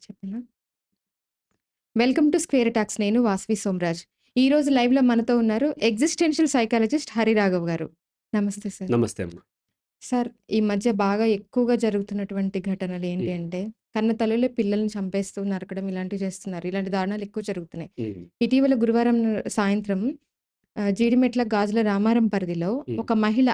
చెప్పనా? Welcome to square talks. నేను వాసవి సోమరాజ్. ఈరోజు లైవ్‌లో మనతో ఉన్నారు ఎగ్జిస్టెన్షియల్ సైకాలజిస్ట్ హరిరాఘవ్ గారు. నమస్తే సార్. నమస్తే అమ్మ. సార్, ఈ మధ్య బాగా ఎక్కువగా జరుగుతున్నటువంటి ఘటనలు ఏంటి హ్మ్. అంటే, కన్న తల్లులే పిల్లల్ని చంపేస్తూ నరకడం ఇలాంటివి చేస్తున్నారు. ఇలాంటి దారుణాలు ఎక్కువ జరుగుతున్నాయి. హ్మ్. ఇటీవల గురువారం సాయంత్రం జీడిమెట్ల గాజుల రామారం పరిధిలో హ్మ్. ఒక మహిళ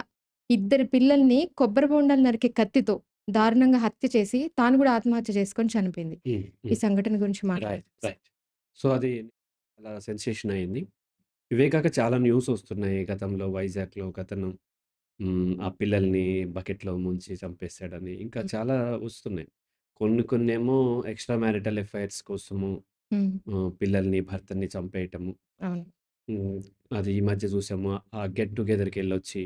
ఇద్దరి పిల్లల్ని కొబ్బరి బోండాలు నరికే కత్తితో దారుణంగా హత్య చేసి తాను కూడా ఆత్మహత్య చేసుకొని చనిపోయింది. హ్మ్. ఈ హ్మ్. సంఘటన గురించి రైట్. మాట్లాడండి సార్. రైట్. సో, అది అలా సెన్సేషన్ అయింది. ఇవే కాక చాలా న్యూస్ వస్తున్నాయి. గతంలో వైజాగ్‌లో ఒకతను ఆ పిల్లల్ని బకెట్‌లో ముంచి చంపేసాడని. ఇంకా హ్మ్. చాలా వస్తున్నాయి. కొన్ని కొన్నేమో ఎక్స్‌ట్రా మ్యారిటల్ అఫైర్స్ కోసము హ్మ్. పిల్లల్ని, భర్తని చంపేయటము. అవును. హ్మ్. అది ఈ మధ్య చూసాము. ఆ గెట్ టుగెదర్‌కెళ్ళొచ్చి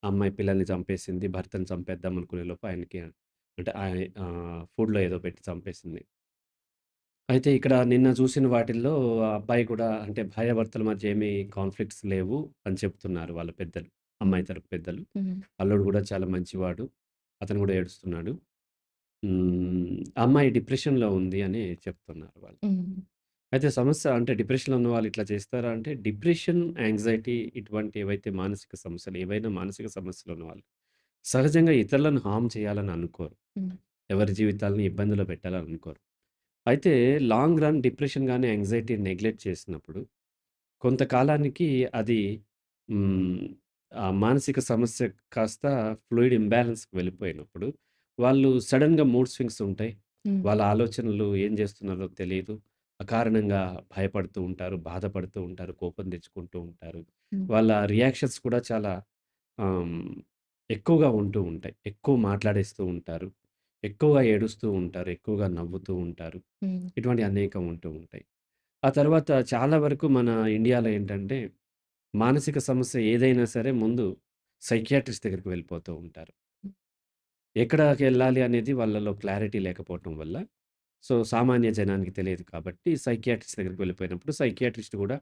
ఆ అమ్మాయి పిల్లల్ని చంపేసింది. భర్తని చంపేద్దాం అనుకునే లోపు ఆయనకి అంటే ఫుడ్‌లో ఏదో పెట్టి చంపేసింది. అయితే ఇక్కడ నిన్న చూసిన వాటిల్లో ఆ అబ్బాయి కూడా అంటే భార్యాభర్తల మధ్య ఏమీ కాన్‌ఫ్లిక్ట్స్ లేవు అని చెప్తున్నారు వాళ్ళ పెద్దలు. హ్మ్. అమ్మాయి తరపు పెద్దలు. హ్మ్. అల్లుడు గూడా చాలా మంచివాడు. అతను గూడా ఏడుస్తున్నాడు. అమ్మాయి డిప్రెషన్‌లో ఉంది అని చెప్తున్నారు వాళ్ళు. హ్మ్. అయితే సమస్య అంటే డిప్రెషన్‌లో ఉన్నవాళ్ళు ఇట్లా చేస్తారా అంటే డిప్రెషన్, యాంగ్జైటీ ఇటువంటి ఏవైతే మానసిక సమస్యలు ఏవైనా మానసిక సమస్యలు ఉన్నవాళ్ళు సహజంగా ఇతరులను హార్మ్ చేయాలని అనుకోరు. హ్మ్. ఎవరి జీవితాలను ఇబ్బందిలో పెట్టాలని అనుకోరు. అయితే లాంగ్ రన్ డిప్రెషన్ గాని, యాంక్సైటీ నెగ్లెక్ట్ చేసినప్పుడు కొంతకాలానికి అది హ్మ్. ఆ మానసిక సమస్య కాస్త ఫ్లూయిడ్ ఇంబాలెన్స్‌కి వెళ్ళిపోయినప్పుడు వాళ్ళు సడెన్‌గా మూడ్ స్వింగ్స్ ఉంటాయి. హ్మ్. వాళ్ళ ఆలోచనలు ఏం చేస్తున్నారో తెలీదు. అకారణంగా భయపడుతూ ఉంటారు, బాధపడుతూ ఉంటారు, కోపం తెచ్చుకుంటూ ఉంటారు. హ్మ్. వాళ్ళ రియాక్షన్స్ కూడా చాలా ఆహ్, హ్మ్, ఎక్కువగా ఉంటూ ఉంటాయి. ఎక్కువ మాట్లాడేస్తూ ఉంటారు. ఎక్కువగా ఏడుస్తూ ఉంటారు. ఎక్కువగా నవ్వుతూ ఉంటారు. హ్మ్. ఇటువంటి అనేకం ఉంటూ ఉంటాయి. ఆ తర్వాత చాలా వరకు మన ఇండియాలో ఏంటంటే, మానసిక సమస్య ఏదైనా సరే ముందు సైకియాట్రిస్ట్ దగ్గరికి వెళ్ళిపోతూ ఉంటారు. ఎక్కడికెళ్ళాలి అనేది వాళ్ళలో క్లారిటీ లేకపోవటం వల్ల, సో, సామాన్య జనానికి తెలియదు కాబట్టి సైకియాట్రిస్ట్ దగ్గరికి వెళ్ళిపోయినప్పుడు సైకియాట్రిస్ట్ గూడా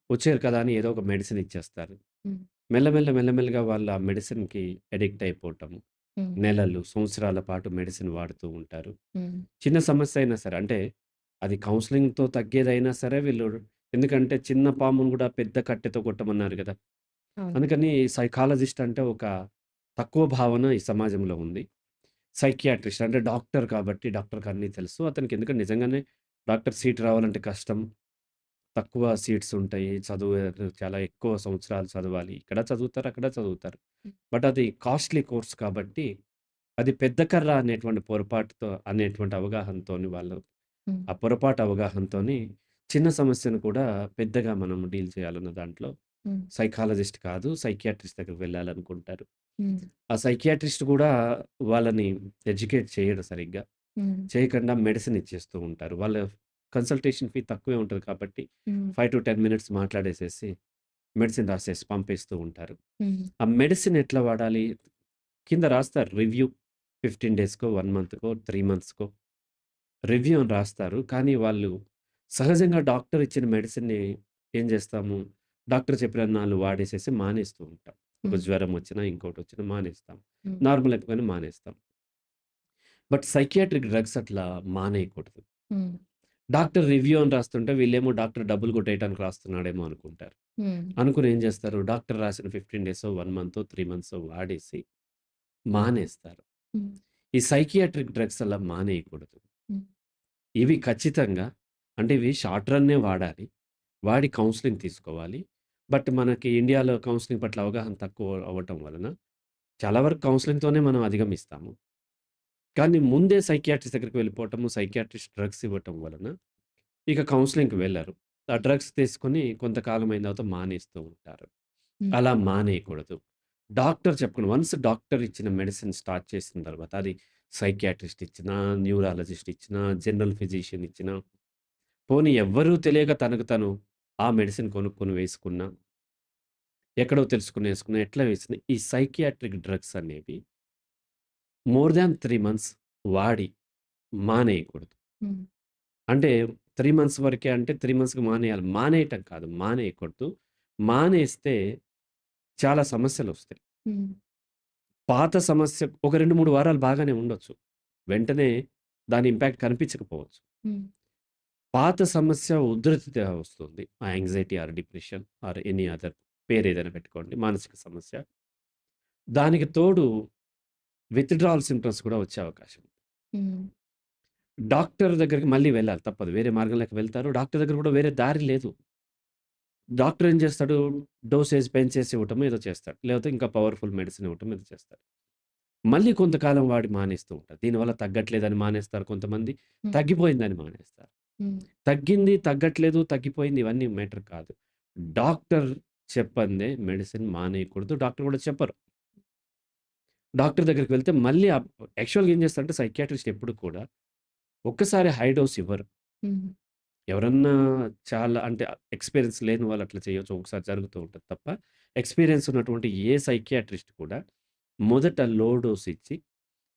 వచ్చారు కదా! అని ఏదో ఒక మెడిసిన్ ఇచ్చేస్తారు. హ్మ్. మెల్లమెల్లగా వాళ్ళు ఆ మెడిసిన్‌కి అడిక్ట్ అయిపోవటం. హ్మ్. నెలలు, సంవత్సరాల పాటు మెడిసిన్ వాడుతూ ఉంటారు. హ్మ్. చిన్న సమస్య అయినా సరే అంటే అది కౌన్సెలింగ్‌తో తగ్గేదైనా సరే వీళ్ళు ఎందుకంటే చిన్న పాముని గూడా పెద్ద కట్టెతో కొట్టమన్నారు గదా! అవును. అందుకని సైకాలజిస్ట్ అంటే ఒక తక్కువ భావన ఈ సమాజంలో ఉంది. సైకియాట్రిస్ట్ అంటే డాక్టర్ కాబట్టి డాక్టర్‌కి అన్నీ తెలుసు. అతనికి ఎందుకంటే నిజంగానే డాక్టర్ సీట్ రావాలంటే కష్టం. తక్కువ సీట్స్ ఉంటాయి. చదువు చాలా ఎక్కువ సంవత్సరాలు చదవాలి. ఇక్కడ చదువుతారు, అక్కడ చదువుతారు. హ్మ్. బట్ అది కాస్ట్‌లీ కోర్స్ కాబట్టి అది పెద్ద కర్ర అనేటువంటి పొరపాటుతో అనేటువంటి అవగాహనతోని వాళ్ళు హ్మ్. ఆ పొరపాటు అవగాహనతోని చిన్న సమస్యను కూడా పెద్దగా మనం డీల్ చేయాలన్న దాంట్లో హ్మ్. సైకాలజిస్ట్ కాదు, సైకియాట్రిస్ట్ దగ్గరికి వెళ్ళాలనుకుంటారు. హ్మ్. ఆ సైకియాట్రిస్ట్ గూడా వాళ్ళని ఎడ్యుకేట్ చేయడు సరిగ్గా. హ్మ్. చేయకుండా మెడిసిన్ ఇచ్చేస్తూ ఉంటారు. వాళ్ళ కన్సల్టేషన్ ఫీ తక్కువే ఉంటది కాబట్టి హ్మ్. 5-10 మినిట్స్ మాట్లాడేసేసి మెడిసిన్ రాసేసి పంపేస్తూ ఉంటారు. హ్మ్. ఆ మెడిసిన్ ఎట్లా వాడాలి? కింద రాస్తారు రివ్యూ 15 డేస్‌కో, 1 మంత్‌కో, 3 మంత్స్‌కో రివ్యూ అని రాస్తారు. కానీ వాళ్ళు సహజంగా డాక్టర్ ఇచ్చిన మెడిసిన్‌ని ఏం జేస్తాము, డాక్టర్ చెప్పినన్నాళ్ళు వాడేసేసి మానేస్తూ ఉంటాం. ఒక హ్మ్. జ్వరం వచ్చినా, ఇంకోటొచ్చినా మానేస్తాం. హ్మ్. నార్మల్ అయిపోగానే మానేస్తాం. బట్ సైకియాట్రిక్ డ్రగ్స్ అట్లా మానేయకూడదు. హ్మ్. డాక్టర్ రివ్యూ అని రాస్తుంటే వీళ్ళేమో డాక్టర్ డబ్బులు కొట్టేయడానికి రాస్తున్నాడేమో అనుకుంటారు. హ్మ్. అనుకుని ఏం జేస్తారు, డాక్టర్ రాసిన 15 డేసో, 1 మంతో, 3 మంత్సో వాడేసి మానేస్తారు. హ్మ్. ఈ సైకియాట్రిక్ డ్రగ్స్ అలా మానేయకూడదు. హ్మ్. ఇవి ఖచ్చితంగా అంటే ఇవి షార్ట్ రన్నే వాడాలి. వాడి కౌన్సెలింగ్ తీసుకోవాలి. బట్ మనకి ఇండియాలో కౌన్సెలింగ్ పట్ల అవగాహన తక్కువ అవ్వటం వలన చాలా వరకు కౌన్సెలింగ్‌తోనే మనం అధిగమిస్తాము. కానీ ముందే సైకియాట్రిస్ట్ దగ్గరికి వెళ్ళిపోవటము, సైకియాట్రిస్ట్ డ్రగ్స్ ఇవ్వటం వలన ఇక కౌన్సెలింగ్‌కి వెళ్లరు. ఆ డ్రగ్స్ తీసుకొని కొంతకాలం అయిన తర్వాత మానేస్తూ ఉంటారు. హ్మ్. అలా మానేయకూడదు. డాక్టర్ చెప్పకుండా వన్స్ డాక్టర్ ఇచ్చిన మెడిసిన్ స్టార్ట్ చేసిన తర్వాత అది సైకియాట్రిస్ట్ ఇచ్చినా, న్యూరాలజిస్ట్ ఇచ్చినా, జనరల్ ఫిజిషియన్ ఇచ్చినా, పోనీ ఎవ్వరూ తెలియక తనకు తను ఆ మెడిసిన్ కొనుక్కొని వేసుకున్నా, ఎక్కడో తెలుసుకొని ఏసుకున్నా, ఎట్లా వేసినా ఈ సైకియాట్రిక్ డ్రగ్స్ అనేవి మోర్ థాన్ 3 మంత్స్ వాడి మానేయకూడదు. హ్మ్. అంటే 3 మంత్స్ వరకే అంటే 3 మంత్స్‌కి మానేయాలి. మానేయటం కాదు. మానేయకూడదు. మానేస్తే చాలా సమస్యలొస్తాయి. హ్మ్. పాత సమస్య ఒక 2, 3 వారాలు బాగానే ఉండొచ్చు. వెంటనే దాని ఇంపాక్ట్ కనిపించకపోవచ్చు. హ్మ్. పాత సమస్య ఉధృతిగా వస్తుంది. ఆ anxiety or depression or any other పేరేదైనా పెట్టుకోండి. మానసిక సమస్య. దానికి తోడు విత్‌డ్రాయల్ సింప్టమ్స్ కూడా వచ్చే అవకాశం ఉంది. హ్మ్. డాక్టర్ దగ్గరికి మళ్ళీ వెళ్ళాలి తప్పదు. వేరే మార్గంలోకి వెళ్తారు. డాక్టర్ దగ్గర కూడా వేరే దారి లేదు. డాక్టర్ ఏం చేస్తాడు? డోసేజ్ పెంచేసి ఇవ్వటమో ఏదో చేస్తాడు. లేకపోతే ఇంకా పవర్‌ఫుల్ మెడిసిన్ ఇవ్వటం ఏదో చేస్తాడు. మళ్ళీ కొంతకాలం వాడి మానేస్తూ ఉంటారు. దీనివల్ల తగ్గట్లేదని మానేస్తారు కొంతమంది. హ్మ్. తగ్గిపోయిందని మానేస్తారు. హ్మ్. తగ్గింది, తగ్గట్లేదు, తగ్గిపోయింది ఇవన్నీ మ్యాటర్ కాదు. డాక్టర్ చెప్పందే మెడిసిన్ మానేయకూడదు. డాక్టర్ కూడా చెప్పరు. డాక్టర్ దగ్గరికి వెళ్తే మళ్ళీ యాక్చువల్‌గా ఏం చేస్తారంటే సైకియాట్రిస్ట్ ఎప్పుడు కూడా ఒక్కసారి హై డోస్ ఇవ్వరు. హ్మ్. ఎవరన్నా చాలా అంటే ఎక్స్‌పీరియన్స్ లేని వాళ్ళు అట్లా చేయొచ్చు. ఒకసారి జరుగుతూ ఉంటది తప్ప, ఎక్స్‌పీరియన్స్ ఉన్నటువంటి ఏ సైకియాట్రిస్ట్ కూడా మొదట లో డోస్ ఇచ్చి,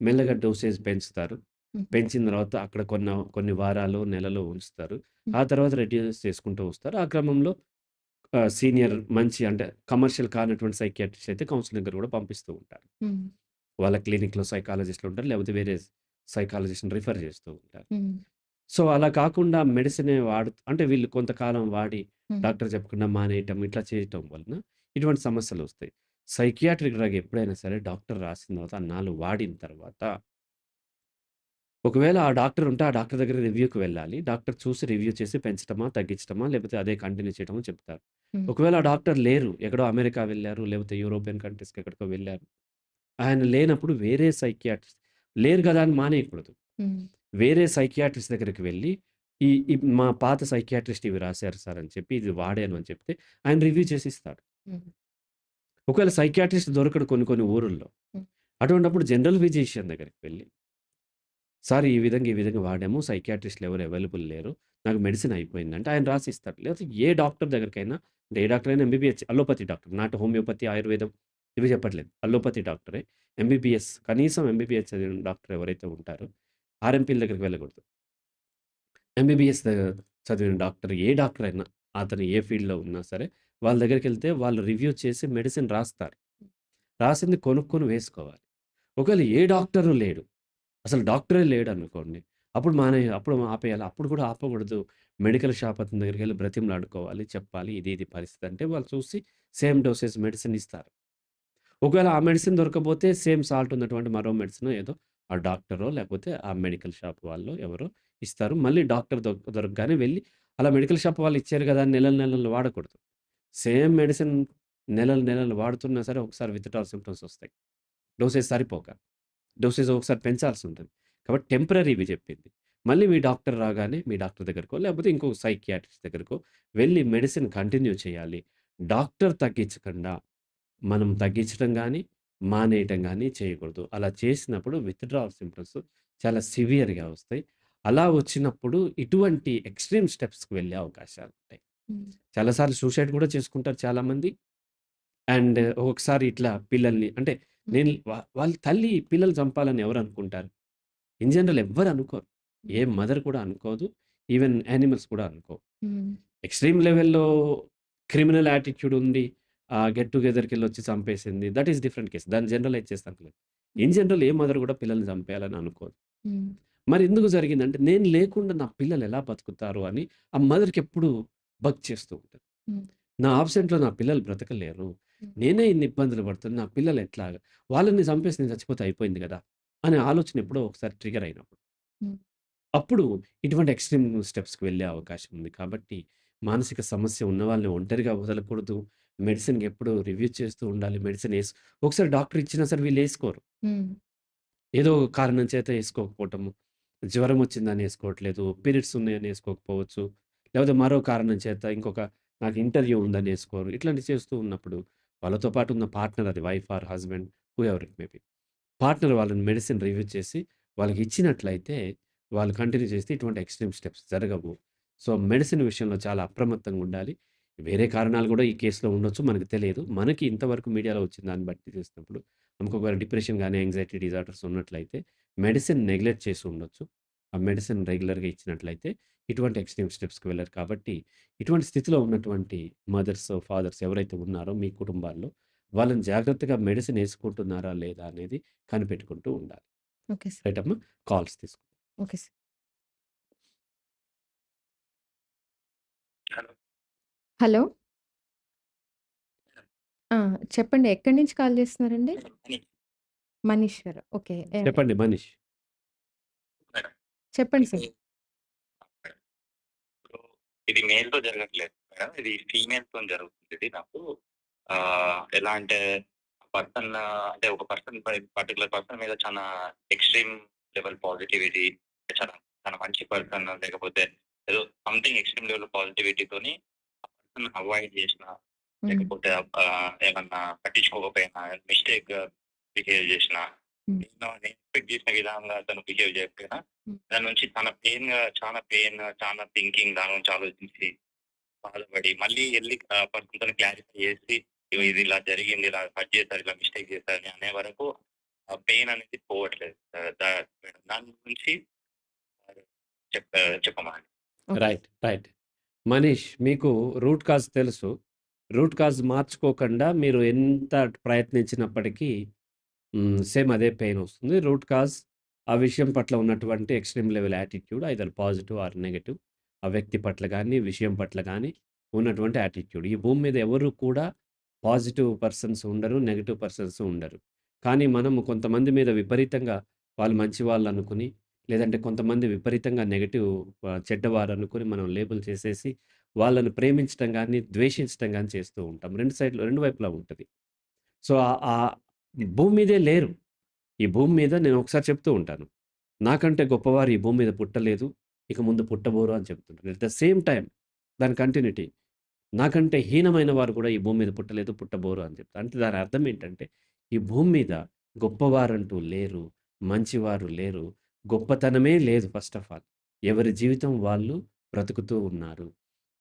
మెల్లగా డోసేజ్ పెంచుతారు. హుహు. పెంచిన తర్వాత అక్కడ కొన్ని వారాలో, నెలలో ఉంచుతారు. హ్మ్. ఆ తర్వాత రెడ్యూస్ చేసుకుంటూ వస్తారు. ఆ క్రమంలో సీనియర్ మంచి అంటే కమర్షియల్ కానటువంటి సైకియాట్రిస్ట్ అయితే కౌన్సిలింగ్ దగ్గర కూడా పంపిస్తూ ఉంటారు. హ్మ్. వాళ్ళ క్లినిక్‌లో సైకాలజిస్ట్‌లు ఉంటారు. లేకపోతే వేరే సైకాలజిస్ట్‌ని రిఫర్ చేస్తూ ఉంటారు. హ్మ్. సో, అలా కాకుండా మెడిసినే అంటే వీళ్ళు కొంతకాలం వాడి హ్మ్. డాక్టర్ చెప్పకుండా మానేయటం, ఇట్లా చేయటం వలన ఇటువంటి సమస్యలొస్తాయి. సైకియాట్రిక్ డ్రగ్ ఎప్పుడైనా సరే డాక్టర్ రాసిన తర్వాత అన్నాళ్ళు వాడిన తర్వాత ఒకవేళ ఆ డాక్టర్ ఉంటే ఆ డాక్టర్ దగ్గర రివ్యూకి వెళ్ళాలి. డాక్టర్ చూసి రివ్యూ చేసి పెంచటమా, తగ్గించటమా లేకపోతే అదే కంటిన్యూ చేయటమా చెప్తారు. హ్మ్. ఒకవేళ ఆ డాక్టర్ లేరు. ఎక్కడో అమెరికా వెళ్లారు. లేకపోతే యూరోపియన్ కంట్రీస్‌కి ఎక్కడికో వెళ్లారు. ఆయన లేనప్పుడు వేరే సైకియాట్రిస్ట్ లేరు గదా! అని మానేయకూడదు. హ్మ్. వేరే సైకియాట్రిస్ట్ దగ్గరికి వెళ్లి, ఈ ఈ మా పాత సైకియాట్రిస్ట్ ఇవి రాశారు సార్ అని చెప్పి, ఇది వాడాను అని చెప్తే, ఆయన రివ్యూ చేసి ఇస్తాడు. హ్మ్. ఒకవేళ సైకియాట్రిస్ట్ దొరకడు కొన్ని కొన్ని ఊరుల్లో. హ్మ్. అటువంటప్పుడు జనరల్ ఫిజిషియన్ దగ్గరికి వెళ్లి, సార్ ఈ విధంగా వాడాము. సైకియాట్రిస్ట్‌లు ఎవరు అవైలబుల్ లేరు. నాకు మెడిసిన్ అయిపోయిందంటే ఆయన రాసిస్తాడు. లేకపోతే ఏ డాక్టర్ దగ్గరికైనా అంటే ఏ డాక్టర్ అయినా ఎంబీబీహెచ్ అలోపతి డాక్టర్. నాట్ హోమియోపతి, ఆయుర్వేదం ఇవి చెప్పట్లేదు. అలోపతి డాక్టరే. ఎంబీబీఎస్ కనీసం ఎంబీబీఎస్ చదివిన డాక్టర్ ఎవరైతే ఉంటారో ఆర్ఎంపీల దగ్గరికి వెళ్ళకూడదు. ఎంబీబీఎస్ చదివిన డాక్టర్ ఏ డాక్టర్ అయినా, అతను ఏ ఫీల్డ్‌లో ఉన్నా సరే, వాళ్ళ దగ్గరికెళ్తే వాళ్ళు రివ్యూ చేసి మెడిసిన్ రాస్తారు. రాసింది కొనుక్కొని వేసుకోవాలి. ఒకవేళ ఏ డాక్టరు లేడు, అసలు డాక్టరే లేడనుకోండి, అప్పుడు ఆపేయాలి. అప్పుడు కూడా ఆపకూడదు. మెడికల్ షాప్ అతని దగ్గరికెళ్లి బ్రతిమలాడుకోవాలి. చెప్పాలి ఇది పరిస్థితి అంటే వాళ్ళు చూసి సేమ్ డోసేజ్ మెడిసిన్ ఇస్తారు. ఒకవేళ ఆ మెడిసిన్ దొరకకపోతే సేమ్ సాల్ట్ ఉన్నటువంటి మరో మెడిసినో ఏదో ఆ డాక్టరో లేకపోతే ఆ మెడికల్ షాప్ వాళ్ళో ఎవరో ఇస్తారు. మళ్ళీ డాక్టర్ దొరకగానే వెళ్లి అలా మెడికల్ షాప్ వాళ్ళు ఇచ్చారు గదా! అని నెలలు నెలలు వాడకూడదు. సేమ్ మెడిసిన్ నెలలు నెలలు వాడుతున్నా సరే ఒకసారి విత్‌డ్రాల్ సింప్టమ్స్ ఒస్తాయి. డోసేజ్ సరిపోక. డోసేజ్ ఒకసారి పెంచాల్సుంటది. కాబట్టి టెంపరరీవి జెప్పింది. మళ్ళీ మీ డాక్టర్ రాగానే మీ డాక్టర్ దగ్గరకో లేకపోతే ఇంకో సైకియాట్రిస్ట్ దగ్గరకో వెళ్లి మెడిసిన్ కంటిన్యూ చేయాలి. డాక్టర్ తగ్గించకుండా మనం తగ్గించటం గానీ, మానేయటం గానీ చేయకూడదు. అలా చేసినప్పుడు విత్‌డ్రావల్ సింప్టమ్స్ చాలా సివియర్‌గా వస్తాయి. అలా వచ్చినప్పుడు ఇటువంటి ఎక్స్‌ట్రీమ్ స్టెప్స్‌కి వెళ్ళే అవకాశాలుంటాయి. హ్మ్. చాలా సార్లు సూసైడ్ కూడా చేసుకుంటారు చాలామంది. అండ్ ఒక్కొక్కసారి ఇట్లా పిల్లల్ని అంటే హ్మ్. నేను వాళ్ళ తల్లి పిల్లలు చంపాలని ఎవరనుకుంటారు? ఇన్ జనరల్ ఎవ్వరు అనుకోరు. ఏ హ్మ్. మదర్ కూడా అనుకోదు. ఈవెన్ యానిమల్స్ కూడా అనుకోవు. హ్మ్. ఎక్స్‌ట్రీమ్ లెవెల్‌లో క్రిమినల్ యాటిట్యూడ్ ఉండి గెట్ టుగెదర్‌కెళ్ళొచ్చి చంపేసింది. That is different case. దాన్ని జనరలైజ్ చేస్తానులే. ఇన్ జనరల్ ఏ మదర్ కూడా పిల్లల్ని చంపేయాలని అనుకోదు. హ్మ్. మరి ఎందుకు జరిగిందంటే నేను లేకుండా నా పిల్లలు ఎలా బతుకుతారు అని ఆ మదర్‌కెప్పుడు చేస్తూ ఉంటది. హ్మ్. నా ఆబ్సెంట్‌లో నా పిల్లలు బ్రతకలేరు. హ్మ్. నేనే ఇన్ని ఇబ్బందులు పడుతున్నా. నా పిల్లలు ఎట్లాగా? వాళ్ళని చంపేసి నేను చచ్చిపోతే అయిపోయింది గదా! అనే ఆలోచన ఎప్పుడో ఒకసారి ట్రిగ్గర్ అయినప్పుడు. హ్మ్. అప్పుడు ఇటువంటి ఎక్స్‌ట్రీమ్ స్టెప్స్‌కి వెళ్ళే అవకాశం ఉంది. కాబట్టి మానసిక సమస్య ఉన్న వాళ్ళని ఒంటరిగా వదలకూడదు. మెడిసిన్‌కి ఎప్పుడు రివ్యూ చేస్తూ ఉండాలి. ఒకసారి డాక్టర్ ఇచ్చినా సరే వీళ్ళేసుకోరు. హ్మ్. ఏదో ఒక కారణం చేత ఏసుకోకపోవటము. జ్వరం వచ్చిందని ఏసుకోవట్లేదు. పీరియడ్స్ ఉన్నాయని ఏసుకోకపోవచ్చు. లేకపోతే మరో కారణం చేత నాకు ఇంటర్వ్యూ ఉందని ఏసుకోరు. ఇట్లాంటివి చేస్తూ ఉన్నప్పుడు వాళ్ళతో పాటు ఉన్న పార్ట్నర్ అది wife or husband whoever it may B. Partner వాళ్ళని మెడిసిన్ రివ్యూ చేసి వాళ్ళకిచ్చినట్లయితే వాళ్ళు కంటిన్యూ చేస్తే ఇటువంటి ఎక్స్‌ట్రీమ్ స్టెప్స్ జరగవు. సో, మెడిసిన్ విషయంలో చాలా అప్రమత్తంగా ఉండాలి. వేరే కారణాలు గూడా ఈ కేస్‌లో ఉండొచ్చు. మనకు తెలియదు. మనకి ఇంతవరకు మీడియాలో వచ్చిన దాన్ని బట్టి చూసినప్పుడు మనకు ఒకవేళ డిప్రెషన్ గాని, యాంక్సైటీ డిజార్డర్స్ ఉన్నట్లయితే మెడిసిన్ నెగ్లెక్ట్ చేసి ఉండొచ్చు. ఆ మెడిసిన్ రెగ్యులర్‌గా ఇచ్చినట్లయితే ఇటువంటి ఎక్స్‌ట్రీమ్ స్టెప్స్‌కి వెళ్లరు కాబట్టి, ఇటువంటి స్థితిలో ఉన్నటువంటి మదర్స్, ఫాదర్స్ ఎవరైతే ఉన్నారో మీ కుటుంబాల్లో వాళ్ళని జాగ్రత్తగా మెడిసిన్ యేసుకుంటున్నారా లేదా అనేది కనిపెట్టుకుంటూ ఉండాలి. Okay sir. రైట్ అమ్మా? కాల్స్ తీసుకుందాం. Okay sir. హలో. హలో. ఆ! చెప్పండి. ఎక్కడి నుంచి కాల్ చేస్తున్నారండి? అని మనీష్ గారు. ఓకే. చెప్పండి మనీష్. మేడం. చెప్పండి అయితే సార్. మేడం, ఇప్పుడు ఇది మేల్‌తో జరగట్లేదు మేడం. ఇది ఫీమేల్‌తోని జరుగుతుంది ఇది నాకు. ఎలా అంటే పర్సన్ అంటే ఒక పర్సన్ పర్టిక్యులర్ పర్సన్ మీద చాలా ఎక్స్‌ట్రీమ్ లెవెల్ పాజిటివిటీ, చాలా చాలా మంచి పర్సన్ లేకపోతే ఏదో సంథింగ్ ఎక్స్‌ట్రీమ్ లెవెల్ పాజిటివిటీతోని ఆ పర్సన్ అవాయిడ్ చేసినా, హ్మ్. లేకపోతే ఏమన్నా పట్టించుకోకపోయినా, మిస్టేక్‌గా బిహేవ్ చేసినా, హ్మ్. నేను ఎక్స్‌పెక్ట్ చేసిన విధంగా తను బిహేవ్ చేయకపోయినా, హ్మ్. దాని నుంచి చాలా థింకింగ్ దాని నుంచి ఆలోచించి, బాధపడి మళ్ళీ ఎళ్లి పర్సన్‌తోని క్లారిఫై చేసి, ఇగో హ్మ్. ఇది ఇలా జరిగింది, ఇలా హర్ట్ చేశారు, ఇలా మిస్టేక్ చేశారని అనే వరకు ఆ పెయిన్ అనేది పోవట్లేదు. దాని గురించి ఆహ్, చెప్పమనండి. ఓకే. రైట్. మనీష్ మీకు రూట్ కాజ్ తెలుసు. రూట్ కాజ్ మార్చుకోకుండా మీరు ఎంత ప్రయత్నించినప్పటికీ సేమ్ అదే పెయినొస్తుంది. రూట్ కాజ్ ఆ విషయం పట్ల ఉన్నటువంటి extreme level attitude either positive or negative. ఆ వ్యక్తి పట్ల గాని, విషయం పట్ల గాని ఉన్నటువంటి యాటిట్యూడ్. ఈ భూమి మీద ఎవరు కూడా పాజిటివ్ పర్సన్స్ ఉండరు. నెగెటివ్ పర్సన్స్ ఉండరు. కానీ మనము కొంతమంది మీద విపరీతంగా వాళ్ళు మంచివాళ్ళనుకుని, లేదంటే కొంతమంది విపరీతంగా నెగెటివ్ చెడ్డవారనుకుని మనం లేబుల్ చేసేసి, వాళ్ళని ప్రేమించటం గాని, ద్వేషించటం గాని చేస్తూ ఉంటాం. 2 వైపులా ఉంటది. సో, ఆహ్, భూమి మీదే లేరు. ఈ భూమి మీద నేను ఒకసారి చెప్తూ ఉంటాను. నాకంటే గొప్పవారు ఈ భూమి మీద పుట్టలేదు. ఇక ముందు పుట్టబోరు అని చెప్తుంటాను. ఎట్ ద సేమ్ టైమ్ దాని కంటిన్యూటీ. నాకంటే హీనమైన వారు కూడా ఈ భూమి మీద పుట్టలేదు, పుట్టబోరు అని చెప్తా. అంటే దాని అర్థం ఏంటంటే, ఈ భూమి మీద గొప్పవారంటూ లేరు. మంచివారు లేరు. గొప్పతనమే లేదు ఫస్ట్ ఆఫ్ ఆల్. ఎవరి జీవితం వాళ్ళు బ్రతుకుతూ ఉన్నారు.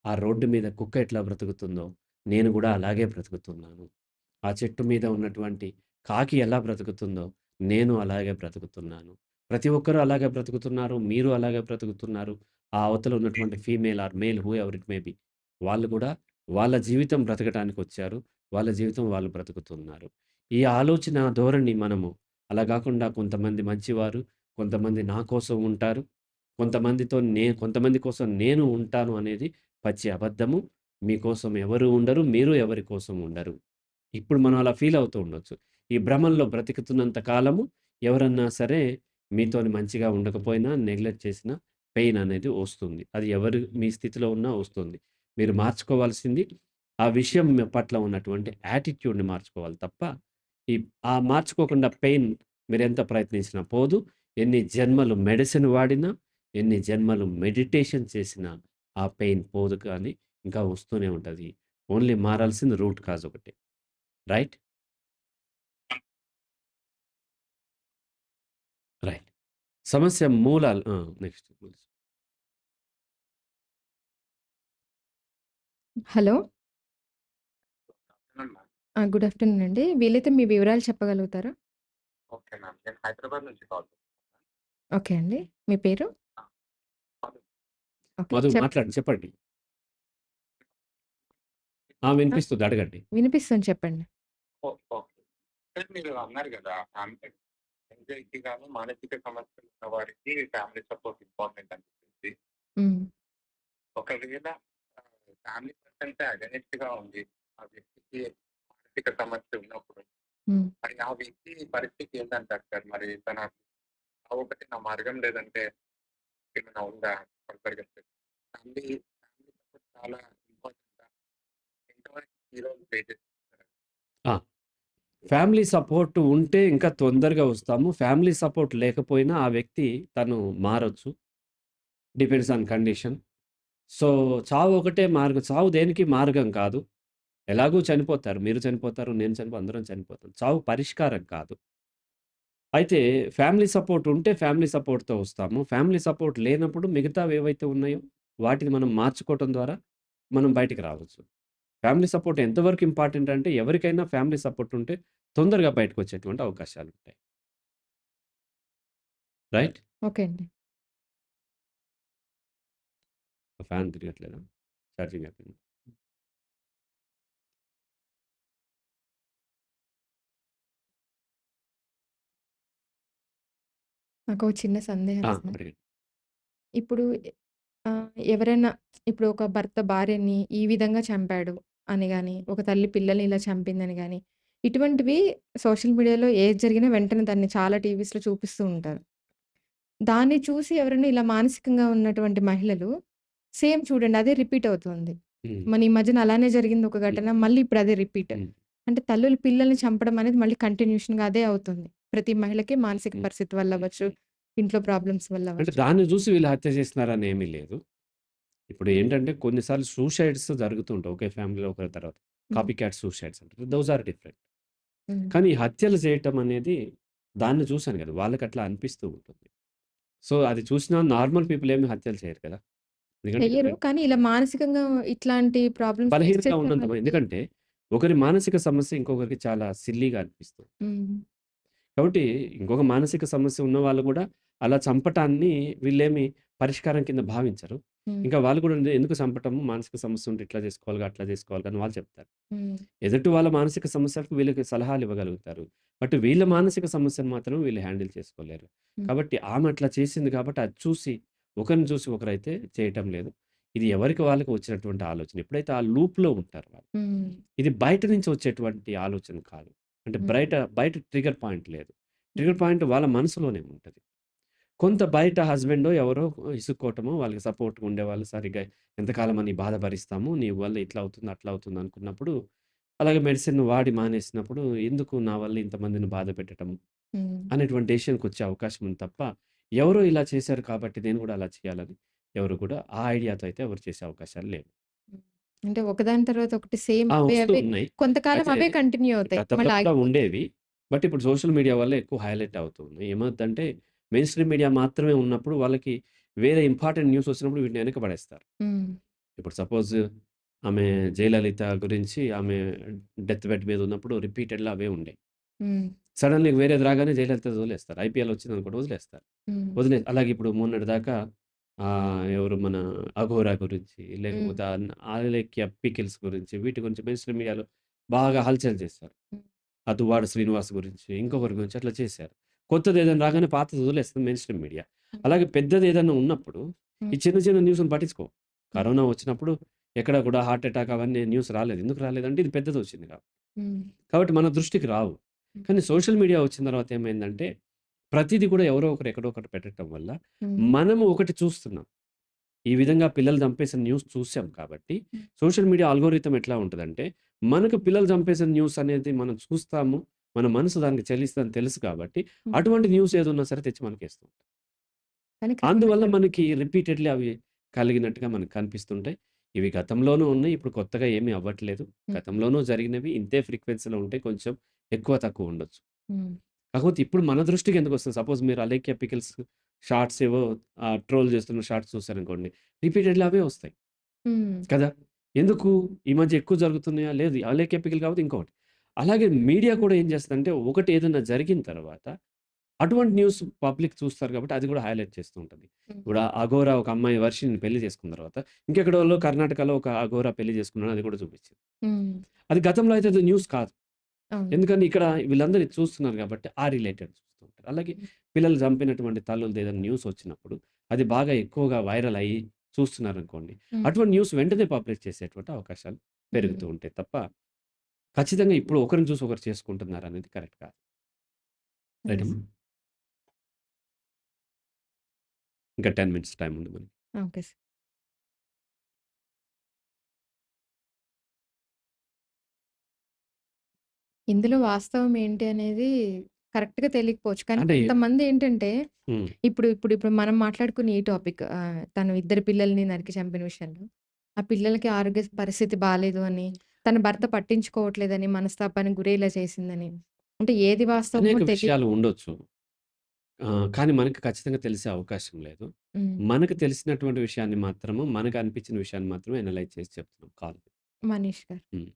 ఆ రోడ్డు మీద కుక్క ఎట్లా బ్రతుకుతుందో, నేను గూడా అలాగే బ్రతుకుతున్నాను. ఆ చెట్టు మీద ఉన్నటువంటి కాకి ఎలా బ్రతుకుతుందో, నేను అలాగే బ్రతుకుతున్నాను. ప్రతి ఒక్కరు అలాగే బ్రతుకుతున్నారు. మీరు అలాగే బ్రతుకుతున్నారు. ఆ అవతల ఉన్నటువంటి female or male whoever it may be. వాళ్ళు గూడా వాళ్ళ జీవితం బ్రతకటానికొచ్చారు. వాళ్ళ జీవితం వాళ్ళు బ్రతుకుతున్నారు. ఈ ఆలోచన ధోరణి మనము అలా గాకుండా కొంతమంది మంచివారు, కొంతమంది నా కోసం ఉంటారు. కొంతమంది కోసం నేను ఉంటాను అనేది పచ్చి అబద్ధము. మీకోసం ఎవరు ఉండరు. మీరు ఎవరి కోసం ఉండరు. ఇప్పుడు మనం అలా ఫీల్ అవుతూ ఉండొచ్చు. ఈ భ్రమల్లో బ్రతుకుతున్నంత కాలము ఎవరన్నా సరే మీతోని మంచిగా ఉండకపోయినా, నెగ్లెక్ట్ చేసినా పెయిన్ అనేది వస్తుంది. అది ఎవరు మీ స్థితిలో ఉన్నా వస్తుంది. మీరు మార్చుకోవాల్సింది ఆ విషయం పట్ల ఉన్నటువంటి యాటిట్యూడ్‌ని మార్చుకోవాలి తప్ప, ఈ మార్చుకోకుండా పెయిన్ మీరెంత ప్రయత్నించినా పోదు. ఎన్ని జన్మలు మెడిసిన్ వాడినా, ఎన్ని జన్మలు మెడిటేషన్ చేసినా ఆ పెయిన్ పోదు కానీ ఇంకా వస్తూనే ఉంటది. ఓన్లీ మారాల్సింది రూట్ కాజ్ ఒకటే. రైట్? రైట్. సమస్య మూలాలు next. Hello. Ma'am. Good afternoon అండి. వీలైతే మీ వివరాలు చెప్పగలుగుతారా? Okay ma'am. నేను హైదరాబాద్ నుంచి కాల్ ఓకే అండి. మీ పేరు? చేస్తున్నాను. ఓకే. మధు మాట్లాడండి. చెప్పండి. ఆ! వినిపిస్తుంది అడగండి. వినిపిస్తుంది చెప్పండి. ఓకే. సార్ మీరు అన్నారు కదా! యాంగ్జైటీ గాని, మానసిక సమస్యలు ఉన్న వారికి ఫ్యామిలీ సపోర్ట్ ఇంపార్టెంట్ అని చెప్పేసి. హ్మ్. ఒకవేళ ఫ్యామిలీ పర్సన్‌కే అగైనెస్ట్‌గా ఉండి, ఆ వ్యక్తికి మానసిక సమస్య ఉన్నప్పుడు, హ్మ్. మరి ఆ వ్యక్తి పరిస్థితి ఏంటంటారు సార్? మరి తన ఒకటి నా మార్గం లేదంటే ఏమైనా ఉందా? ఫర్దర్‌గా చెప్పండి. ఫ్యామిలీ సపోర్ట్ చాలా ఇంపార్టెంటా? ఎంతవరకు ఈ రోల్ ప్లే చేస్తుంది? ఆ! ఫ్యామిలీ సపోర్ట్ ఉంటే ఇంకా తొందరగా వస్తాము. ఫ్యామిలీ సపోర్ట్ లేకపోయినా ఆ వ్యక్తి తను మారొచ్చు. Depends on condition. సో, చావు ఒకటే మార్గం. చావు దేనికి మార్గం కాదు. ఎలాగూ చనిపోతారు. మీరు చనిపోతారు. నేను అందరం చనిపోతాం. చావు పరిష్కారం కాదు. అయితే ఫ్యామిలీ సపోర్ట్ ఉంటే ఫ్యామిలీ సపోర్ట్‌తో వస్తాము. ఫ్యామిలీ సపోర్ట్ లేనప్పుడు మిగతావేవైతే ఉన్నాయో వాటిని మనం మార్చుకోవటం ద్వారా మనం బయటికి రావచ్చు. ఫ్యామిలీ సపోర్ట్ ఎంతవరకు ఇంపార్టెంట్ అంటే ఎవరికైనా ఫ్యామిలీ సపోర్ట్ ఉంటే తొందరగా బయటకొచ్చేటువంటి అవకాశాలుంటాయి. రైట్? ఓకే అండి. ఫ్యాన్ తిరగట్లేదా? ఛార్జింగ్ అయిపోయింది. నాకో చిన్న సందేహం సార్. అడగండి. ఇప్పుడు ఎవరైనా ఇప్పుడు ఒక భర్త భార్యని ఈ విధంగా చంపాడు అని గాని, ఒక తల్లి పిల్లల్ని ఇలా చంపిందని గాని, ఇటువంటివి సోషల్ మీడియాలో ఏది జరిగినా వెంటనే దాన్ని చాలా టీవీస్‌లో చూపిస్తూ ఉంటారు. దాన్ని చూసి ఎవరైనా ఇలా మానసికంగా ఉన్నటువంటి మహిళలు సేమ్ చూడండి అదే రిపీట్ అవుతుంది. హ్మ్. మన ఈ మధ్యన అలానే జరిగింది ఒక హ్మ్. ఘటన. మళ్ళీ ఇప్పుడు అదే రిపీట్. హ్మ్. అంటే తల్లులు పిల్లల్ని చంపడం అనేది మళ్ళీ కంటిన్యూషన్‌గా అదే అవుతుంది. ప్రతి మహిళకి మానసిక హ్మ్. పరిస్థితి వల్ల అవ్వచ్చు, ఇంట్లో ప్రాబ్లమ్స్ వల్ల అంటే అవ్వచ్చు. దాన్ని జూసి వీళ్ళు హత్య చేస్తున్నారని ఏమీ లేదు. ఇప్పుడు ఏంటంటే కొన్ని సార్లు సూసైడ్స్ జరుగుతూ ఉంటాయి. ఒకే ఫ్యామిలీలో ఒకరి తర్వాత. హ్మ్. కాపీ క్యాట్ సూసైడ్స్ అంటారు. Those are different. హ్మ్. కానీ ఈ హత్యలు చేయటం అనేది దాన్ని చూసాను కదా! వాళ్ళకట్లా అనిపిస్తూ ఉంటుంది. సో, అది చూసిన నార్మల్ పీపుల్ ఏమి హత్యలు చేయరు కదా! ఎందుకంటే చెయ్యరు. కానీ ఇలా మానసికంగా ఇట్లాంటి ప్రాబ్లమ్స్ ఫేస్ బలహీనంగా చేసే ఉన్నంత వాళ్ళకి ఎందుకంటే ఒకరి మానసిక సమస్య ఇంకొకరికి చాలా సిల్లీగా అనిపిస్తుంది. హ్మ్. కాబట్టి ఇంకొక మానసిక సమస్య ఉన్నవాళ్ళు గూడా అలా చంపటాన్ని వీళ్ళేమి పరిష్కారం కింద భావించరు. హ్మ్. ఇంకా వాళ్ళు కూడా ఎందుకు చంపటము మానసిక సమస్య ఉంటే ఇట్లా చేసుకోవాలిగా, అట్లా చేసుకోవాలిగా అని వాళ్ళు చెప్తారు. హ్మ్. ఎదుటి వాళ్ళ మానసిక సమస్యలకు వీళ్ళకి సలహాలు ఇవ్వగలుగుతారు. బట్ వీళ్ళ మానసిక సమస్యను మాత్రం వీళ్ళు హ్యాండిల్ చేసుకోలేరు. హ్మ్. కాబట్టి ఆమె అట్లా చేసింది కాబట్టి అది చూసి ఒకరిని చూసి ఒకరైతే చేయటం లేదు. ఇది ఎవరికి వాళ్ళకి వచ్చినటువంటి ఆలోచన. ఎప్పుడైతే ఆ లూప్‌లో ఉంటారో వాళ్ళు. హ్మ్. ఇది బయట నుంచి వచ్చేటువంటి ఆలోచన కాదు. అంటే హ్మ్. బయట ట్రిగ్గర్ పాయింట్ లేదు. హ్మ్. ట్రిగ్గర్ పాయింట్ వాళ్ళ మనసులోనే ఉంటది. కొంత బయట హస్బెండో ఎవరో ఇసుక్కోవటమో, వాళ్ళకి సపోర్ట్‌గా ఉండేవాళ్ళు సరిగ్గా ఎంతకాలమని బాధ భరిస్తాము. నీ వల్ల ఇట్లా అవుతుంది, అట్లా అవుతుంది అనుకున్నప్పుడు, అలాగే మెడిసిన్ వాడి మానేసినప్పుడు, ఎందుకు నా వల్ల ఇంతమందిని బాధ పెట్టటం హ్మ్. అనేటువంటి డెసిషన్‌కొచ్చే అవకాశం ఉంది తప్ప, ఎవరో ఇలా చేశారు కాబట్టి నేను కూడా అలా చేయాలని ఎవరు కూడా ఆ ఐడియాతో అయితే ఎవరు చేసే అవకాశాలు లేవు. హ్మ్. అంటే ఒకదాని తర్వాత ఒకటి సేమ్ ఆ! అవే వస్తూ అవే ఉన్నాయి. కొంతకాలం అయితే అవే కంటిన్యూ అవుతాయి. గతంలో మళ్ళీ కూడా ఆగిపోతాయి. ఉండేవి. బట్ ఇప్పుడు సోషల్ మీడియా వల్ల ఎక్కువ హైలైట్ అవుతుంది. ఏమవుద్దంటే మెయిన్ స్ట్రీమ్ మీడియా మాత్రమే ఉన్నప్పుడు వాళ్ళకి వేరే ఇంపార్టెంట్ న్యూస్ వచ్చినప్పుడు వీటిని వెనక పడేస్తారు. హ్మ్. ఇప్పుడు సపోజ్ ఆమె జయలలిత గురించి ఆమె డెత్ బెడ్ మీద ఉన్నప్పుడు రిపీటెడ్‌గా అవే ఉండేయి. హ్మ్. సడెన్‌గా వేరేది రాగానే జయలలితది వదిలేస్తారు. ఐపీఎల్ వచ్చిందనుకోండి వదిలేస్తారు. హ్మ్. అలాగే ఇప్పుడు మొన్నటిదాకా ఎవరు మన 'అఘోరా' గురించి, హ్మ్. లేకపోతే 'ఆలేఖ్య పికిల్స్' గురించి, వీటి గురించి మెయిన్ స్ట్రీమ్ మీడియాలో బాగా హల్చల్ చేశారు. హ్మ్. ఆ 'దువ్వాడ శ్రీనివాస్' గురించి, ఇంకొకరి గురించి అట్లా చేశారు. కొత్తదేదైనా రాగానే పాతది వదిలేస్తుంది మెయిన్ స్ట్రీమ్ మీడియా. హ్మ్. అలాగే పెద్దదేదన్నా ఉన్నప్పుడు హ్మ్. ఈ చిన్న చిన్న న్యూస్‌ని పట్టించుకోవు. హ్మ్. కరోనా వచ్చినప్పుడు ఎక్కడ కూడా హార్ట్ అటాక్ అవన్నీ న్యూస్ రాలేదు. ఎందుకు రాలేదంటే ఇది పెద్దదొచ్చింది కాబట్టి. హ్మ్. కాబట్టి మన దృష్టికి రావు. హ్మ్. కానీ సోషల్ మీడియా వచ్చిన తర్వాత ఏమైందంటే ప్రతీది కూడా ఎవరో ఒకరు ఎక్కడో ఒకటి పెట్టటం వల్ల హ్మ్. మనము ఒకటి చూస్తున్నాం. ఈ విధంగా పిల్లలు చంపేసిన న్యూస్ చూసాం కాబట్టి, హ్మ్. సోషల్ మీడియా అల్గోరిథం ఎట్లా ఉంటదంటే, మనకు పిల్లలు చంపేసిన న్యూస్ అనేది మనం చూస్తాము. మన మనసు దానికి చెలిస్తదని తెలుసు కాబట్టి, హ్మ్. అటువంటి న్యూస్ ఏదున్నా సరే తెచ్చి మనకేస్తుంది. కానీ క్రమేణా అందువల్ల మనకి జరుగుతుంది. రిపీటెడ్‌లీ అవి కలిగినట్టుగా మనకు కనిపిస్తుంటాయి. ఇవి గతంలోనూ ఉన్నాయి. ఇప్పుడు కొత్తగా ఏమీ అవ్వట్లేదు. హ్మ్. గతంలోనూ జరిగినవి ఇంతే ఫ్రీక్వెన్సీలో ఉంటాయి. కొంచెం ఎక్కువ, తక్కువ ఉండొచ్చు. హ్మ్. కాకపోతే ఇప్పుడు మన దృష్టికి ఎందుకొస్తుంది? సపోజ్ మీరు 'అలేఖ్య పికిల్స్' షార్ట్స్ ఏవో ట్రోల్ చేస్తున్న షార్ట్స్ చూసారనుకోండి. రిపీటెడ్‌లీ అవే వస్తాయి. హ్మ్. కదా! ఎందుకు? ఈ మధ్య ఎక్కువ జరుగుతున్నాయా? లేదు. 'అలేఖ్య పికిల్' కాకపోతే ఇంకొకటి. అలాగే మీడియా కూడా ఏం చేస్తదంటే ఒకటి ఏదన్నా జరిగిన తర్వాత అటువంటి న్యూస్ పబ్లిక్ చూస్తారు కాబట్టి అది కూడా హైలైట్ చేస్తూ ఉంటది. హ్మ్. ఇప్పుడు 'అఘోరా' ఒక అమ్మాయి 'వర్షిని'ని పెళ్లి చేసుకున్న తర్వాత ఇంకెక్కడోళ్ళో కర్ణాటకలో ఒక 'అఘోరా' పెళ్లి చేసుకున్నాడు అది కూడా చూపించింది. హ్మ్. అది గతంలో అయితే అది న్యూస్ కాదు. అవును. ఎందుకంటే ఇక్కడ వీళ్ళందరూ ఇది చూస్తున్నారు కాబట్టి ఆ రిలేటెడ్ చూస్తూ ఉంటారు. అలాగే హ్మ్. పిల్లలు చంపినటువంటి తల్లులది ఏదైనా న్యూస్ వచ్చినప్పుడు అది బాగా ఎక్కువగా వైరల్ అయ్యి చూస్తున్నారనుకోండి. హ్మ్. అటువంటి న్యూస్ వెంటనే పబ్లిష్ చేసేటువంటి అవకాశాలు హ్మ్. పెరుగుతూ ఉంటాయి తప్ప ఖచ్చితంగా ఇప్పుడు ఒకరిని చూసి ఒకరు చేసుకుంటున్నారనేది కరెక్ట్ కాదు. Right yes. అమ్మా? ఇంకా 10 మినిట్స్ టైమ్ ఉంది మనకి. Okay sir. ఇందులో వాస్తవం ఏంటి అనేది కరెక్ట్‌గా తెలియకపోవచ్చు. కానీ అంటే కొంతమందేంటంటే హ్మ్. ఇప్పుడు మనం మాట్లాడుకున్న ఈ టాపిక్ తను ఇద్దరు పిల్లల్ని నరికి చంపిన విషయంలో, ఆ పిల్లలకి ఆరోగ్య పరిస్థితి బాలేదు అని, తన భర్త పట్టించుకోవట్లేదని, మనస్తాపానికి గురై ఇలా చేసిందని. అంటే ఏది వాస్తవమో అనేక తెలీదు. విషయాలు ఉండొచ్చు. కానీ మనకి ఖచ్చితంగా తెలిసే అవకాశం లేదు. హ్మ్. మనకు తెలిసినటువంటి విషయాన్ని మాత్రము, మనకు అనిపించిన విషయాన్ని మాత్రమే అనలైజ్ చేసి చెప్తున్నాం కాల్ మీద. మనీష్ గారు. హ్మ్.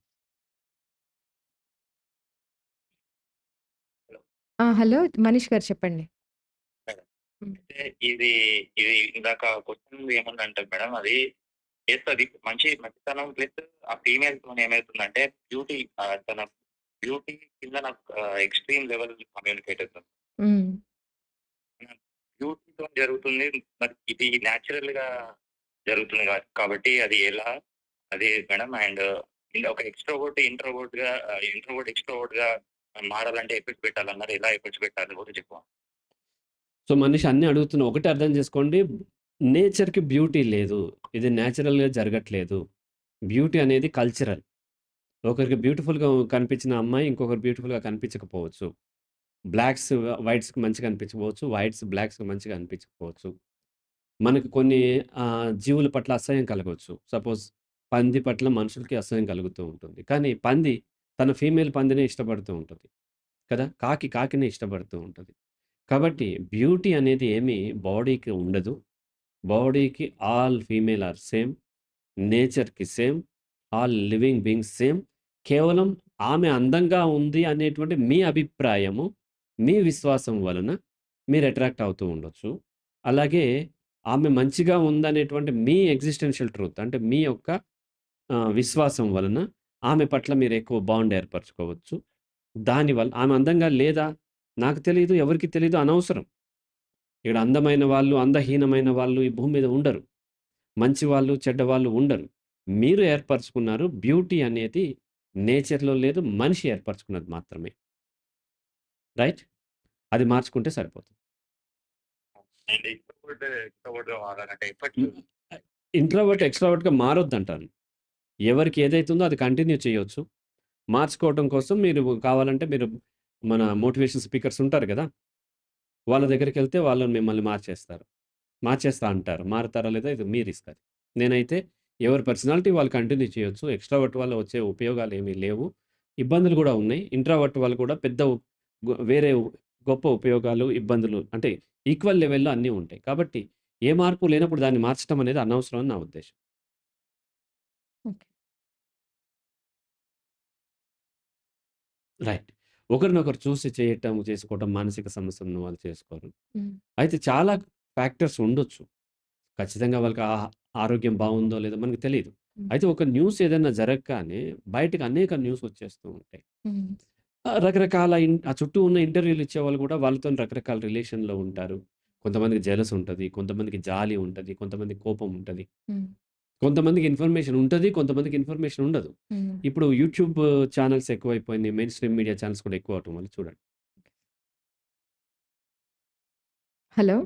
హలో! ఆ! హలో! మనీష్ గారు చెప్పండి. మేడం. హ్మ్. అయితే ఇది ఇందాక క్వెషన్ ఏముందంటే మేడం అది చేస్తది. మంచితనం ప్లస్ ఆ ఫీమేల్‌తోని ఏమైతుందంటే తన బ్యూటీ కింద నాకు ఎక్స్‌ట్రీమ్ లెవెల్ కమ్యూనికేట్ అవుతుంది. హ్మ్. బ్యూటీ ఫీమేల్‌తో జరుగుతుంది. మరి ఇది న్యాచురల్‌గా జరుగుతుంది కాబట్టి అది ఎలా? అది మేడం అండ్ ఒక ఇంట్రోవర్ట్ ఎక్స్‌ట్రోవర్ట్‌గా మారాలంటే ఎఫర్ట్స్ పెట్టాలన్నారు. ఎలా ఎఫర్ట్స్ పెట్టాలో కూడా చెప్పు. సో, మనిషి అన్నీ అడుగుతున్నా. ఒకటే అర్థం చేసుకోండి. నేచర్‌కి బ్యూటీ లేదు. ఇది న్యాచురల్‌గా జరగట్లేదు. బ్యూటీ అనేది కల్చరల్. ఒకరికి బ్యూటిఫుల్‌గా కనిపించిన అమ్మాయి ఇంకొకరు బ్యూటిఫుల్‌గా కనిపించకపోవచ్చు. బ్లాక్స్ వైట్స్‌కి మంచిగా అనిపించకపోవచ్చు. వైట్స్ బ్లాక్స్‌కి మంచిగా అనిపించకపోవచ్చు. మనకు కొన్ని జీవుల పట్ల అసహ్యం కలగొచ్చు. సపోజ్ పంది పట్ల మనుషులకి అసహ్యం కలుగుతూ ఉంటుంది. కానీ పంది తన ఫీమేల్ పందినే ఇష్టపడుతూ ఉంటది. కదా! కాకి కాకినే ఇష్టపడుతూ ఉంటది. కాబట్టి బ్యూటీ అనేది ఏమి బాడీకి ఉండదు. బాడీకి ఆల్ ఫీమేల్ ఆర్ సేమ్. నేచర్‌కి same. All living beings same. కేవలం ఆమె అందంగా ఉంది అనేటువంటి మీ అభిప్రాయము, మీ విశ్వాసం వలన మీరు అట్రాక్ట్ అవుతూ ఉండొచ్చు. అలాగే ఆమె మంచిగా ఉందనేటువంటి మీ ఎగ్జిస్టెన్షియల్ ట్రూత్ అంటే మీ యొక్క విశ్వాసం వలన ఆమె పట్ల మీరు ఎక్కువ బాండ్ ఏర్పరచుకోవచ్చు. దానివల్ల ఆమె అందంగా లేదా? నాకు తెలీదు, ఎవరికీ తెలీదు అనవసరం. ఇక్కడ అందమైన వాళ్ళు, అందహీనమైన వాళ్ళు ఈ భూమి మీద ఉండరు. మంచివాళ్ళు, చెడ్డవాళ్ళు ఉండరు. మీరు ఏర్పరచుకున్నారు. బ్యూటీ అనేది నేచర్‌లో లేదు. మనిషి ఏర్పరచుకున్నది మాత్రమే. రైట్? అది మార్చుకుంటే సరిపోతుంది. అండ్ ఎక్స్‌ట్రోవర్ట్‌గా మారాలంటే ఎఫర్ట్స్ హ్మ్. ఇంట్రోవర్ట్, ఎక్స్‌ట్రోవర్ట్‌గా మారొద్దంటాను. ఎవరికి ఏదైతుందో అది కంటిన్యూ చేయొచ్చు. మార్చుకోవటం కోసం మీరు కావాలంటే మీరు మన మోటివేషన్ స్పీకర్స్ ఉంటారు గదా! వాళ్ళ దగ్గరికెళ్తే వాళ్ళు మిమ్మల్ని మార్చేస్తారు. మార్చేస్తా అంటారు. మారతారా లేదా ఇది మీ రిస్క్ అది. నేనైతే ఎవరి పర్సనాలిటీ వాళ్ళు కంటిన్యూ చేయొచ్చు. ఎక్స్‌ట్రావర్ట్ వల్ల వచ్చే ఉపయోగాలేమీ లేవు. ఇబ్బందులు గూడా ఉన్నాయి. ఇంట్రావర్ట్ వల్ల కూడా పెద్ద వేరే గొప్ప ఉపయోగాలు, ఇబ్బందులు అంటే ఈక్వల్ లెవెల్‌లో అన్నీ ఉంటాయి. కాబట్టి ఏ మార్పు లేనప్పుడు దాన్ని మార్చడం అనేది అనవసరం అని నా ఉద్దేశ్యం. ఓకే. రైట్. ఒకరినొకరు చూసి చేయటం, చేసుకోవటం మానసిక సమస్యలు ఉన్న వాళ్ళు చేసుకోరు. హ్మ్. అయితే చాలా ఫ్యాక్టర్స్ ఉండొచ్చు. ఖచ్చితంగా వాళ్ళకి ఆరోగ్యం బావుందో లేదో మనకు తెలీదు. హ్మ్. అయితే ఒక న్యూస్ ఏదైనా జరగగానే బయటకి అనేక న్యూస్ వచ్చేస్తూ ఉంటాయి. హ్మ్. రకరకాల ఆ చుట్టూ ఉన్న ఇంటర్వ్యూలు ఇచ్చేవాళ్ళు కూడా వాళ్ళతోని రకరకాల రిలేషన్‌లో ఉంటారు. కొంతమందికి జెలస్ ఉంటది. కొంతమందికి జాలి ఉంటది. కొంతమందికి కోపం ఉంటది. హ్మ్. కొంతమందికి ఇన్ఫర్మేషన్ ఉంటది. కొంతమందికి ఇన్ఫర్మేషన్ ఉండదు. హ్మ్. ఇప్పుడు యూట్యూబ్ ఛానెల్స్ ఎక్కువైపోయినాయి. మెయిన్ స్ట్రీమ్ మీడియా ఛానెల్స్ కూడా ఎక్కువ అవ్వటం వల్ల చూడండి. Hello!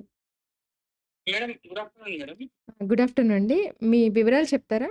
Madam good afternoon madam. Good afternoon అండి. మీ వివరాలు చెప్తారా?